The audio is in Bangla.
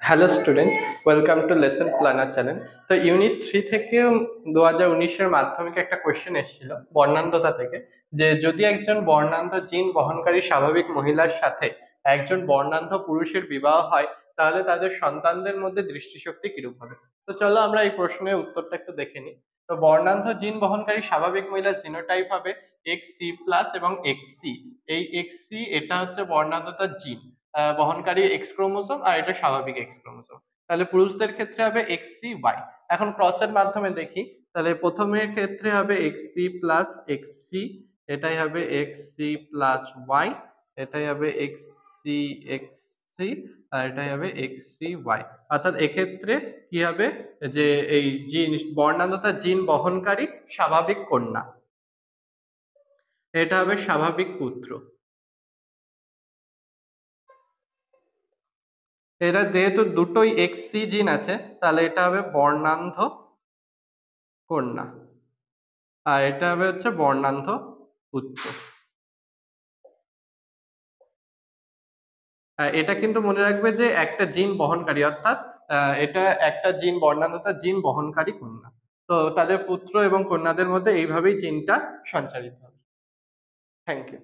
Hello student, welcome to lesson planner channel. তো ইউনিট 3 থেকে 2019-এর মাধ্যমিকে একটা কোয়েশ্চেন এসেছিল বর্ণান্ধতা থেকে, যে যদি একজন বর্ণান্ধ জিন বহনকারী স্বাভাবিক মহিলার সাথে একজন বর্ণান্ধ পুরুষের বিবাহ হয়, তাহলে তাদের সন্তানদের মধ্যে দৃষ্টিশক্তি কিরূপ হবে। তো চলো আমরা এই প্রশ্নের উত্তরটা একটু দেখে নিই। তো বর্ণান্ধ জিন বহনকারী স্বাভাবিক মহিলার জিনোটাইপ হবে XC+ এবং XC। এই XC এটা হচ্ছে বর্ণান্ধতার জিন বহনকারী এক্স ক্রোমোসোম, আর এটা স্বাভাবিক এক্স ক্রোমোসোম। তাহলে পুরুষদের ক্ষেত্রে হবে XCY। এখন ক্রসের মাধ্যমে দেখি, তাহলে প্রথমের ক্ষেত্রে হবে XC+XC, এটাই হবে XC+Y, এটাই হবে XCXC, আর এটাই হবে XCY। অর্থাৎ এক্ষেত্রে কি হবে, যে এই জিন বর্ণান্ধতা জিন বহনকারী স্বাভাবিক কন্যা, এটা হবে স্বাভাবিক পুত্র। এটা যেহেতু দুটোই এক্সি জিন আছে, তাহলে এটা হবে বর্ণান্ধ কন্যা, আর এটা হবে হচ্ছে বর্ণান্ধ পুত্র। এটা কিন্তু মনে রাখবে যে একটা জিন বহনকারী, অর্থাৎ এটা একটা জিন বর্ণান্ধতা জিন বহনকারী কন্যা। তো তাদের পুত্র এবং কন্যাদের মধ্যে এইভাবেই জিনটা সঞ্চারিত হবে। Thank you.